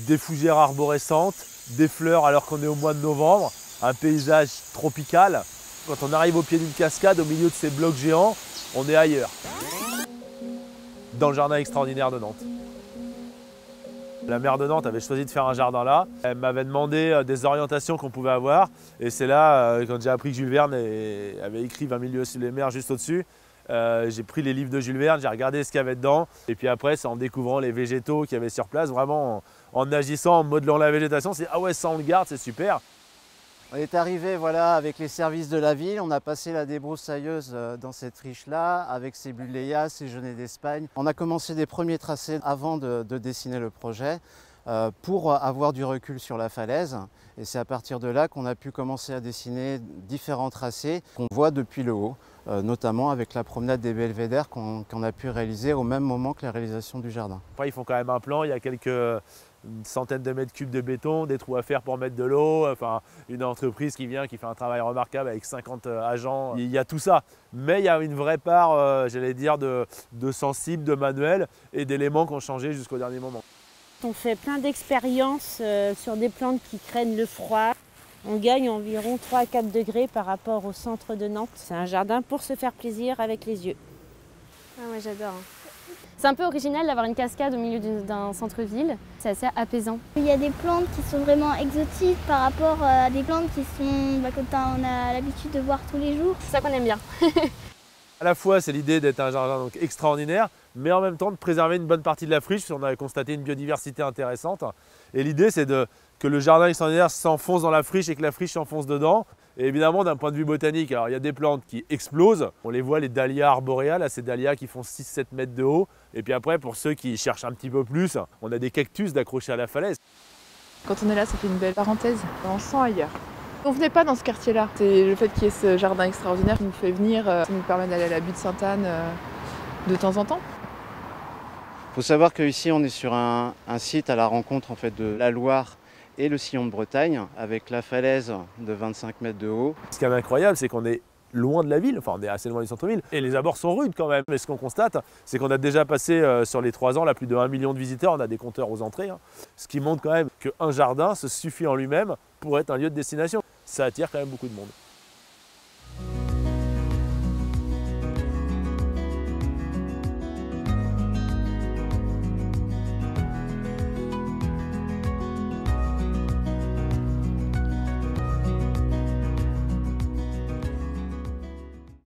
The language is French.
des fougères arborescentes, des fleurs alors qu'on est au mois de novembre, un paysage tropical. Quand on arrive au pied d'une cascade, au milieu de ces blocs géants, on est ailleurs, dans le jardin extraordinaire de Nantes. La maire de Nantes avait choisi de faire un jardin là. Elle m'avait demandé des orientations qu'on pouvait avoir. Et c'est là, quand j'ai appris que Jules Verne avait écrit 20 000 lieues sous les mers juste au-dessus, j'ai pris les livres de Jules Verne, j'ai regardé ce qu'il y avait dedans. Et puis après, c'est en découvrant les végétaux qu'il y avait sur place, vraiment en agissant, en modelant la végétation, c'est ah ouais, ça on le garde, c'est super. On est arrivé voilà, avec les services de la ville, on a passé la débroussailleuse dans cette friche-là, avec ses bulleyas, ses genêts d'Espagne. On a commencé des premiers tracés avant de dessiner le projet pour avoir du recul sur la falaise. Et c'est à partir de là qu'on a pu commencer à dessiner différents tracés qu'on voit depuis le haut, notamment avec la promenade des belvédères qu'on a pu réaliser au même moment que la réalisation du jardin. Après, ils font quand même un plan, il y a une centaine de mètres cubes de béton, des trous à faire pour mettre de l'eau, enfin une entreprise qui vient, qui fait un travail remarquable avec 50 agents. Il y a tout ça, mais il y a une vraie part, j'allais dire, de sensible, de manuel et d'éléments qui ont changé jusqu'au dernier moment. On fait plein d'expériences sur des plantes qui craignent le froid. On gagne environ 3 à 4 degrés par rapport au centre de Nantes. C'est un jardin pour se faire plaisir avec les yeux. Ah ouais, j'adore. C'est un peu original d'avoir une cascade au milieu d'un centre-ville. C'est assez apaisant. Il y a des plantes qui sont vraiment exotiques par rapport à des plantes qui sont qu'on a l'habitude de voir tous les jours. C'est ça qu'on aime bien. À la fois, c'est l'idée d'être un jardin donc extraordinaire, mais en même temps de préserver une bonne partie de la friche, parce qu'on avait constaté une biodiversité intéressante. Et l'idée, c'est que le jardin extraordinaire s'enfonce dans la friche et que la friche s'enfonce dedans. Et évidemment, d'un point de vue botanique, alors il y a des plantes qui explosent. On les voit, les dahlias arboréales, là, ces dahlias qui font 6-7 mètres de haut. Et puis après, pour ceux qui cherchent un petit peu plus, on a des cactus d'accrocher à la falaise. Quand on est là, ça fait une belle parenthèse. On se sent ailleurs. On venait pas dans ce quartier-là. C'est le fait qu'il y ait ce jardin extraordinaire qui nous fait venir. Ça nous permet d'aller à la butte Sainte-Anne de temps en temps. Il faut savoir qu'ici, on est sur un site à la rencontre en fait, de la Loire et le sillon de Bretagne, avec la falaise de 25 mètres de haut. Ce qui est incroyable, c'est qu'on est loin de la ville, enfin on est assez loin du centre-ville, et les abords sont rudes quand même. Mais ce qu'on constate, c'est qu'on a déjà passé sur les 3 ans là, plus de 1 million de visiteurs, on a des compteurs aux entrées, ce qui montre quand même qu'un jardin se suffit en lui-même pour être un lieu de destination. Ça attire quand même beaucoup de monde.